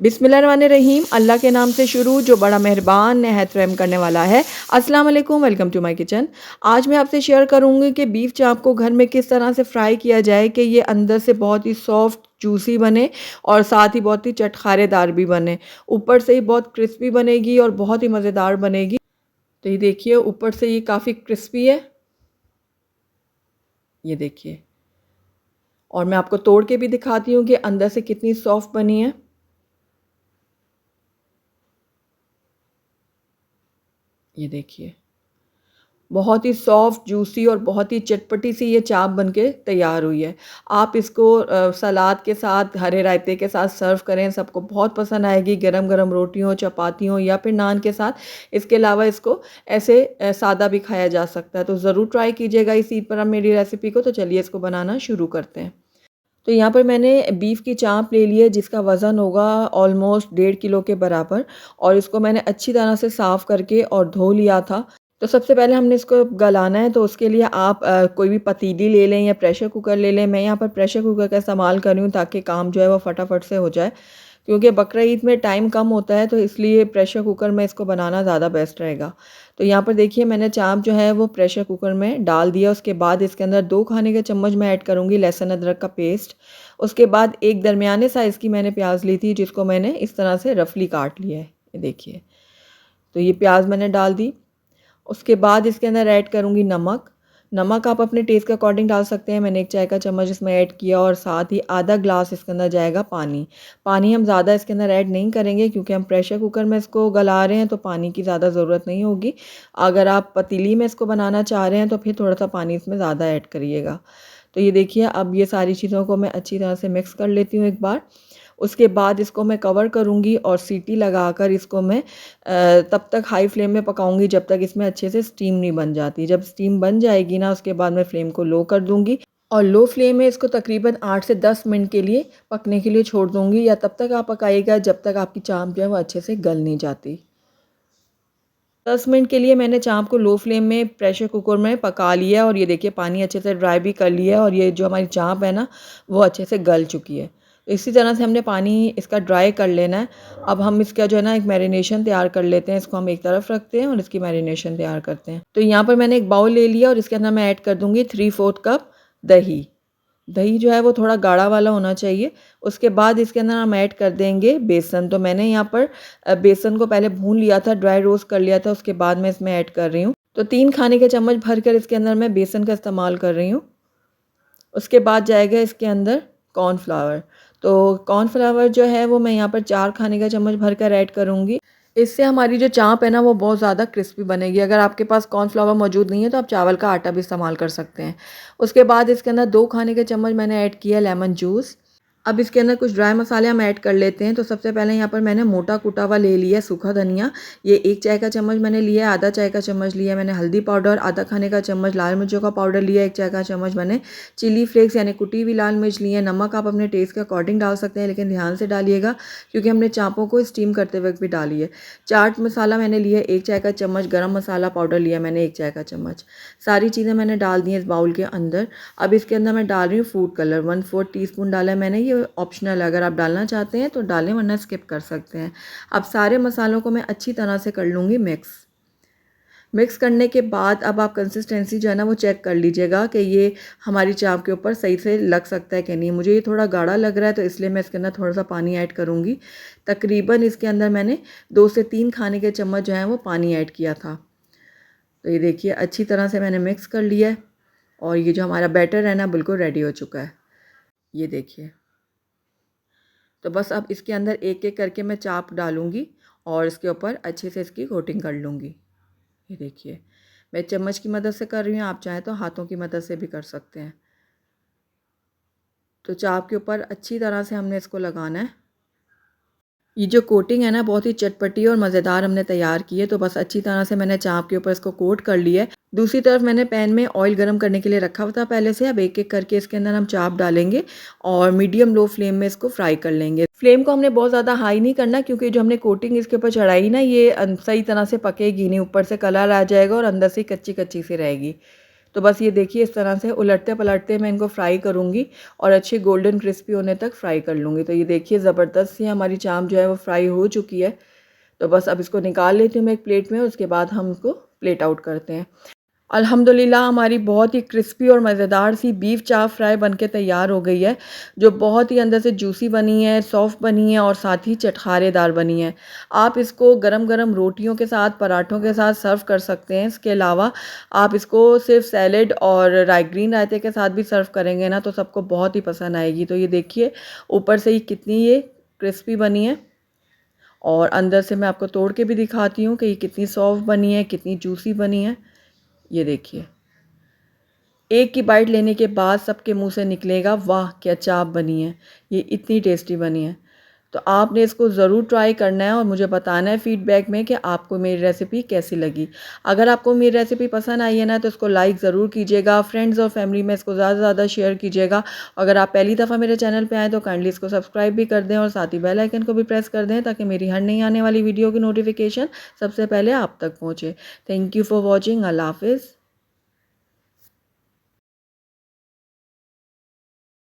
बिस्मिल्लाहिर्रहमानिर्रहीम। अल्लाह के नाम से शुरू जो बड़ा मेहरबान नहायत रहम करने वाला है। अस्सलाम वालेकुम, वेलकम टू माय किचन। आज मैं आपसे शेयर करूँगी कि बीफ चाप को घर में किस तरह से फ्राई किया जाए कि ये अंदर से बहुत ही सॉफ्ट जूसी बने और साथ ही बहुत ही चटखारेदार भी बने। ऊपर से ही बहुत क्रिस्पी बनेगी और बहुत ही मज़ेदार बनेगी। तो ये देखिए, ऊपर से ये काफ़ी क्रिस्पी है, ये देखिए। और मैं आपको तोड़ के भी दिखाती हूँ कि अंदर से कितनी सॉफ्ट बनी है। ये देखिए, बहुत ही सॉफ्ट जूसी और बहुत ही चटपटी सी ये चाप बनके तैयार हुई है। आप इसको सलाद के साथ, हरे रायते के साथ सर्व करें, सबको बहुत पसंद आएगी। गरम-गरम रोटियों, चपातियों या फिर नान के साथ। इसके अलावा इसको ऐसे सादा भी खाया जा सकता है। तो ज़रूर ट्राई कीजिएगा इस ईद पर आप मेरी रेसिपी को। तो चलिए इसको बनाना शुरू करते हैं। तो यहाँ पर मैंने बीफ की चाँप ले ली है जिसका वज़न होगा ऑलमोस्ट 1.5 किलो के बराबर, और इसको मैंने अच्छी तरह से साफ़ करके और धो लिया था। तो सबसे पहले हमने इसको गलाना है, तो उसके लिए आप कोई भी पतीली ले लें या प्रेशर कुकर ले लें। मैं यहाँ पर प्रेशर कुकर का इस्तेमाल कर रही हूँ ताकि काम जो है वो फटाफट से हो जाए, क्योंकि बकरा ईद में टाइम कम होता है, तो इसलिए प्रेशर कुकर में इसको बनाना ज़्यादा बेस्ट रहेगा। तो यहाँ पर देखिए, मैंने चाप जो है वो प्रेशर कुकर में डाल दिया। उसके बाद इसके अंदर 2 खाने के चम्मच मैं ऐड करूँगी लहसुन अदरक का पेस्ट। उसके बाद एक दरमियाने साइज़ की मैंने प्याज ली थी जिसको मैंने इस तरह से रफली काट लिया है, ये देखिए। तो ये प्याज मैंने डाल दी। उसके बाद इसके अंदर ऐड करूँगी नमक। नमक आप अपने टेस्ट के अकॉर्डिंग डाल सकते हैं। मैंने 1 चाय का चम्मच इसमें ऐड किया और साथ ही आधा ग्लास इसके अंदर जाएगा पानी। पानी हम ज़्यादा इसके अंदर ऐड नहीं करेंगे क्योंकि हम प्रेशर कुकर में इसको गला रहे हैं, तो पानी की ज़्यादा ज़रूरत नहीं होगी। अगर आप पतीली में इसको बनाना चाह रहे हैं तो फिर थोड़ा-सा पानी इसमें ज़्यादा ऐड करिएगा। तो ये देखिए, अब ये सारी चीज़ों को मैं अच्छी तरह से मिक्स कर लेती हूँ एक बार। उसके बाद इसको मैं कवर करूँगी और सीटी लगाकर इसको मैं तब तक हाई फ्लेम में पकाऊँगी जब तक इसमें अच्छे से स्टीम नहीं बन जाती। जब स्टीम बन जाएगी ना, उसके बाद मैं फ्लेम को लो कर दूँगी और लो फ्लेम में इसको तकरीबन 8 से 10 मिनट के लिए पकने के लिए छोड़ दूँगी, या तब तक आप पकाइएगा जब तक आपकी चाप जो है वो अच्छे से गल नहीं जाती। 10 मिनट के लिए मैंने चाप को लो फ्लेम में प्रेशर कुकर में पका लिया और ये देखिए, पानी अच्छे से ड्राई भी कर लिया है और ये जो हमारी चाप है ना, वो अच्छे से गल चुकी है। तो इसी तरह से हमने पानी इसका ड्राई कर लेना है। अब हम इसका जो है ना एक मैरिनेशन तैयार कर लेते हैं। इसको हम एक तरफ रखते हैं और इसकी मैरिनेशन तैयार करते हैं। तो यहाँ पर मैंने एक बाउल ले लिया और इसके अंदर मैं ऐड कर दूँगी 3/4 कप दही। दही जो है वो थोड़ा गाढ़ा वाला होना चाहिए। उसके बाद इसके अंदर हम ऐड कर देंगे बेसन। तो मैंने यहाँ पर बेसन को पहले भून लिया था, ड्राई रोस्ट कर लिया था, उसके बाद मैं इसमें ऐड कर रही हूँ। तो 3 खाने के चम्मच भरकर इसके अंदर मैं बेसन का इस्तेमाल कर रही हूँ। उसके बाद जाएगा इसके अंदर कॉर्नफ्लावर। तो कॉर्नफ्लावर जो है वो मैं यहाँ पर 4 खाने का चम्मच भरकर ऐड करूँगी। इससे हमारी जो चाप है ना वो बहुत ज़्यादा क्रिस्पी बनेगी। अगर आपके पास कॉर्नफ्लावर मौजूद नहीं है तो आप चावल का आटा भी इस्तेमाल कर सकते हैं। उसके बाद इसके अंदर 2 खाने के चम्मच मैंने ऐड किया लेमन जूस। अब इसके अंदर कुछ ड्राई मसाले हम ऐड कर लेते हैं। तो सबसे पहले यहाँ पर मैंने मोटा कुटा हुआ ले लिया सूखा धनिया। ये 1 चाय का चम्मच मैंने लिया है, आधा चाय का चम्मच लिया मैंने हल्दी पाउडर, आधा खाने का चम्मच लाल मिर्चों का पाउडर लिया, 1 चाय का चम्मच मैंने चिली फ्लेक्स यानी कुटी हुई लाल मिर्च ली है। नमक आप अपने टेस्ट के अकॉर्डिंग डाल सकते हैं, लेकिन ध्यान से डालिएगा क्योंकि हमने चापों को स्टीम करते वक्त भी डाली है। चाट मसाला मैंने लिया 1 चाय का चम्मच, गरम मसाला पाउडर लिया मैंने 1 चाय का चम्मच। सारी चीज़ें मैंने डाल दी हैं इस बाउल के अंदर। अब इसके अंदर मैं डाल रही हूँ फूड कलर, 1/4 टीस्पून डाला है मैंने। ये ऑप्शनल है, अगर आप डालना चाहते हैं तो डालें वरना स्किप कर सकते हैं। अब सारे मसालों को मैं अच्छी तरह से कर लूँगी मिक्स करने के बाद अब आप कंसिस्टेंसी जो है ना वो चेक कर लीजिएगा कि ये हमारी चाप के ऊपर सही से लग सकता है कि नहीं। मुझे ये थोड़ा गाढ़ा लग रहा है तो इसलिए मैं इसके अंदर थोड़ा सा पानी ऐड करूँगी। तकरीबन इसके अंदर मैंने 2 से 3 खाने के चम्मच जो है वो पानी ऐड किया था। तो ये देखिए, अच्छी तरह से मैंने मिक्स कर लिया है और ये जो हमारा बैटर है ना बिल्कुल रेडी हो चुका है, ये देखिए। तो बस अब इसके अंदर एक-एक करके मैं चाप डालूँगी और इसके ऊपर अच्छे से इसकी कोटिंग कर लूँगी। ये देखिए, मैं चम्मच की मदद से कर रही हूँ, आप चाहें तो हाथों की मदद से भी कर सकते हैं। तो चाप के ऊपर अच्छी तरह से हमने इसको लगाना है। ये जो कोटिंग है ना बहुत ही चटपटी और मज़ेदार हमने तैयार की है। तो बस अच्छी तरह से मैंने चाप के ऊपर इसको कोट कर लिया है। दूसरी तरफ मैंने पैन में ऑयल गरम करने के लिए रखा हुआ था पहले से। अब एक-एक करके इसके अंदर हम चाप डालेंगे और मीडियम लो फ्लेम में इसको फ्राई कर लेंगे। फ्लेम को हमने बहुत ज़्यादा हाई नहीं करना क्योंकि जो हमने कोटिंग इसके ऊपर चढ़ाई ना, ये सही तरह से पकेगी नहीं, ऊपर से कलर आ जाएगा और अंदर से कच्ची-कच्ची सी रहेगी। तो बस ये देखिए इस तरह से उलटते-पलटते मैं इनको फ्राई करूँगी और अच्छी गोल्डन क्रिस्पी होने तक फ्राई कर लूँगी। तो ये देखिए ज़बरदस्त सी हमारी चाँप जो है वो फ्राई हो चुकी है। तो बस अब इसको निकाल लेती हूँ मैं एक प्लेट में, उसके बाद हम इसको प्लेट आउट करते हैं। अल्हम्दुलिल्लाह हमारी बहुत ही क्रिस्पी और मज़ेदार सी बीफ चाप फ्राई बनके तैयार हो गई है, जो बहुत ही अंदर से जूसी बनी है, सॉफ्ट बनी है और साथ ही चटखारेदार बनी है। आप इसको गरम-गरम रोटियों के साथ, पराठों के साथ सर्व कर सकते हैं। इसके अलावा आप इसको सिर्फ़ सैलेड और ग्रीन रायते के साथ भी सर्व करेंगे ना तो सबको बहुत ही पसंद आएगी। तो ये देखिए ऊपर से ही कितनी ये क्रिस्पी बनी है और अंदर से मैं आपको तोड़ के भी दिखाती हूँ कि ये कितनी सॉफ्ट बनी है, कितनी जूसी बनी है। ये देखिए, एक की बाइट लेने के बाद सबके मुंह से निकलेगा वाह क्या चाप बनी है, ये इतनी टेस्टी बनी है। तो आपने इसको ज़रूर ट्राई करना है और मुझे बताना है फ़ीडबैक में कि आपको मेरी रेसिपी कैसी लगी। अगर आपको मेरी रेसिपी पसंद आई है ना तो इसको लाइक ज़रूर कीजिएगा, फ्रेंड्स और फैमिली में इसको ज़्यादा से ज़्यादा शेयर कीजिएगा। अगर आप पहली दफ़ा मेरे चैनल पे आएँ तो काइंडली इसको सब्सक्राइब भी कर दें और साथ ही बेल आइकन को भी प्रेस कर दें ताकि मेरी हर नई आने वाली वीडियो की नोटिफिकेशन सबसे पहले आप तक पहुँचे। Thank you for watching. अल्लाह हाफ़िज़।